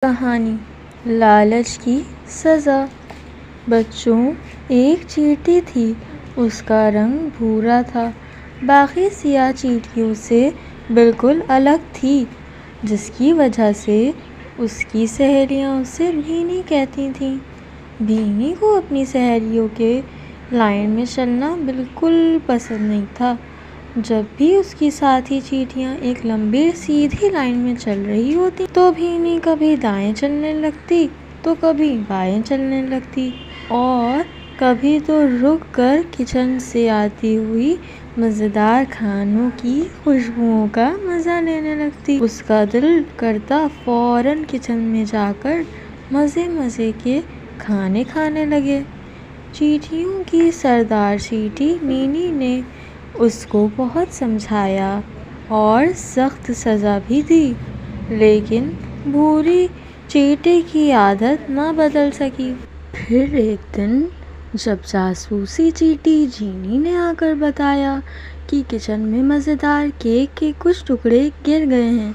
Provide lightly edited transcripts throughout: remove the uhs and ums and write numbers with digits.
کہانی لالچ کی سزا۔ بچوں، ایک چیونٹی تھی، اس کا رنگ بھورا تھا، باقی سیاہ چیونٹیوں سے بالکل الگ تھی، جس کی وجہ سے اس کی سہیلیاں اسے بھینی کہتی تھیں۔ بھینی کو اپنی سہیلیوں کے لائن میں چلنا بالکل پسند نہیں تھا۔ جب بھی اس کی ساتھی چیونٹیاں ایک لمبی سیدھی لائن میں چل رہی ہوتی تو بھینی کبھی دائیں چلنے لگتی تو کبھی بائیں چلنے لگتی، اور کبھی تو رک کر کچن سے آتی ہوئی مزیدار کھانوں کی خوشبوؤں کا مزہ لینے لگتی۔ اس کا دل کرتا فوراً کچن میں جا کر مزے مزے کے کھانے کھانے لگے۔ چیونٹیوں کی سردار چیونٹی نینی نے اس کو بہت سمجھایا اور سخت سزا بھی دی، لیکن بھوری چیونٹی کی عادت نہ بدل سکی۔ پھر ایک دن جب جاسوسی چیونٹی جینی نے آ کر بتایا کہ کچن میں مزیدار کیک کے کچھ ٹکڑے گر گئے ہیں،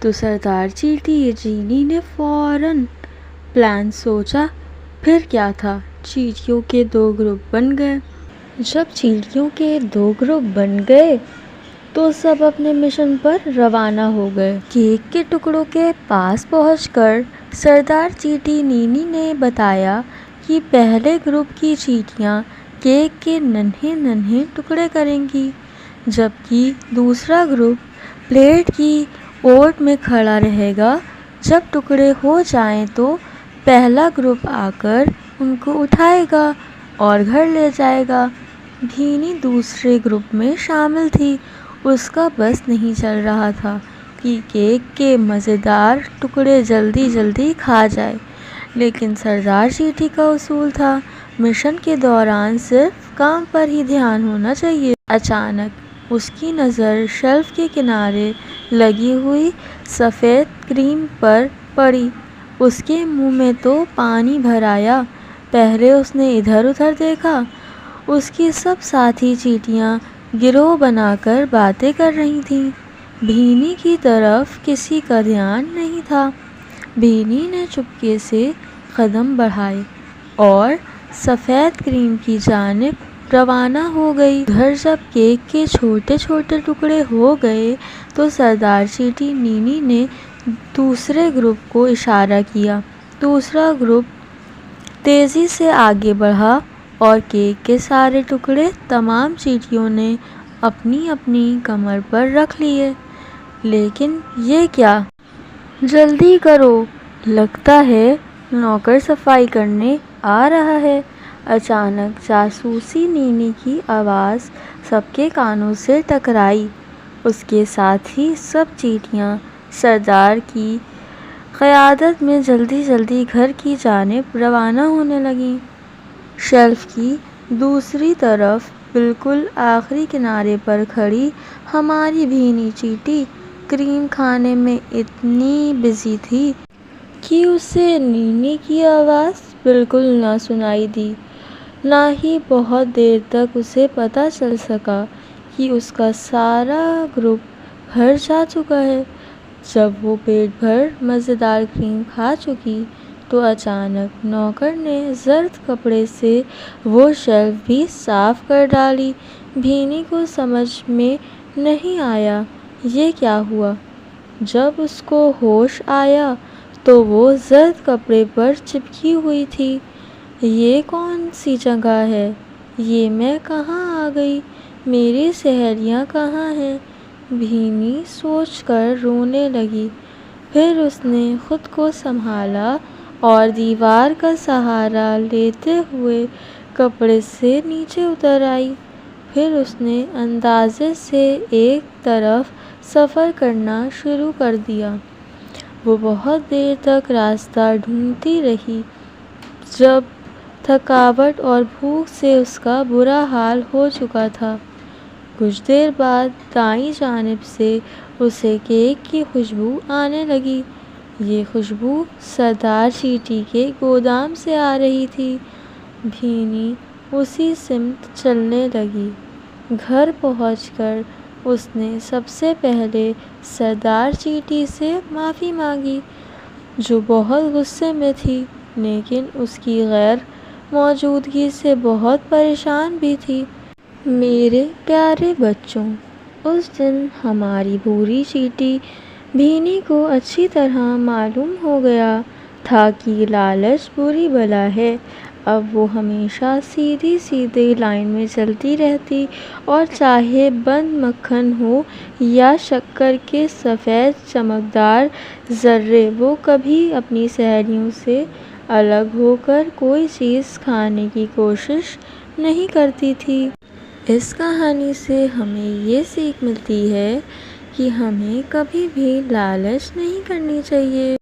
تو سردار چیونٹی جینی نے فوراً پلان سوچا۔ پھر کیا تھا، چیونٹیوں کے دو گروپ بن گئے۔ جب چیونٹیوں کے دو گروپ بن گئے تو سب اپنے مشن پر روانہ ہو گئے۔ کیک کے ٹکڑوں کے پاس پہنچ کر سردار چیونٹی نینی نے بتایا کہ پہلے گروپ کی چیونٹیاں کیک کے ننھے ننھے ٹکڑے کریں گی، جبکہ دوسرا گروپ پلیٹ کی اوٹ میں کھڑا رہے گا۔ جب ٹکڑے ہو جائیں تو پہلا گروپ آ کر ان کو اٹھائے گا اور گھر لے جائے گا۔ بھینی دوسرے گروپ میں شامل تھی۔ اس کا بس نہیں چل رہا تھا کہ کیک کے مزیدار ٹکڑے جلدی جلدی کھا جائے، لیکن سردار چیونٹی کا اصول تھا، مشن کے دوران صرف کام پر ہی دھیان ہونا چاہیے۔ اچانک اس کی نظر شیلف کے کنارے لگی ہوئی سفید کریم پر پڑی۔ اس کے منہ میں تو پانی بھر آیا۔ پہلے اس نے ادھر ادھر دیکھا۔ اس کی سب ساتھی چیونٹیاں گروہ بنا کر باتیں کر رہی تھیں۔ بھینی کی طرف کسی کا دھیان نہیں تھا۔ بھینی نے چپکے سے قدم بڑھائے اور سفید کریم کی جانب روانہ ہو گئی۔ ادھر جب کیک کے چھوٹے چھوٹے ٹکڑے ہو گئے تو سردار چیونٹی نینی نے دوسرے گروپ کو اشارہ کیا۔ دوسرا گروپ تیزی سے آگے بڑھا اور کیک کے سارے ٹکڑے تمام چیونٹیوں نے اپنی اپنی کمر پر رکھ لیے۔ لیکن یہ کیا؟ جلدی کرو، لگتا ہے نوکر صفائی کرنے آ رہا ہے۔ اچانک جاسوسی نینی کی آواز سب کے کانوں سے ٹکرائی۔ اس کے ساتھ ہی سب چیونٹیاں سردار کی قیادت میں جلدی جلدی گھر کی جانب روانہ ہونے لگیں۔ شیلف کی دوسری طرف بالکل آخری کنارے پر کھڑی ہماری بھینی چیونٹی کریم کھانے میں اتنی بزی تھی کہ اسے نینی کی آواز بالکل نہ سنائی دی، نہ ہی بہت دیر تک اسے پتہ چل سکا کہ اس کا سارا گروپ گھر جا چکا ہے۔ جب وہ پیٹ بھر مزیدار کریم کھا چکی تو اچانک نوکر نے زرد کپڑے سے وہ شیلف بھی صاف کر ڈالی۔ بھینی کو سمجھ میں نہیں آیا یہ کیا ہوا۔ جب اس کو ہوش آیا تو وہ زرد کپڑے پر چپکی ہوئی تھی۔ یہ کون سی جگہ ہے؟ یہ میں کہاں آ گئی؟ میری سہیلیاں کہاں ہیں؟ بھینی سوچ کر رونے لگی۔ پھر اس نے خود کو سنبھالا اور دیوار کا سہارا لیتے ہوئے کپڑے سے نیچے اتر آئی۔ پھر اس نے اندازے سے ایک طرف سفر کرنا شروع کر دیا۔ وہ بہت دیر تک راستہ ڈھونڈتی رہی، جب تھکاوٹ اور بھوک سے اس کا برا حال ہو چکا تھا۔ کچھ دیر بعد دائیں جانب سے اسے کیک کی خوشبو آنے لگی۔ یہ خوشبو سردار چیونٹی کے گودام سے آ رہی تھی۔ بھینی اسی سمت چلنے لگی۔ گھر پہنچ کر اس نے سب سے پہلے سردار چیونٹی سے معافی مانگی جو بہت غصے میں تھی لیکن اس کی غیر موجودگی سے بہت پریشان بھی تھی۔ میرے پیارے بچوں، اس دن ہماری بھوری چیٹی بھینی کو اچھی طرح معلوم ہو گیا تھا کہ لالچ بری بلا ہے۔ اب وہ ہمیشہ سیدھی سیدھی لائن میں چلتی رہتی اور چاہے بند مکھن ہو یا شکر کے سفید چمکدار ذرے، وہ کبھی اپنی سہیلیوں سے الگ ہو کر کوئی چیز کھانے کی کوشش نہیں کرتی تھی۔ اس کہانی سے ہمیں یہ سیکھ ملتی ہے کہ ہمیں کبھی بھی لالچ نہیں کرنی چاہیے۔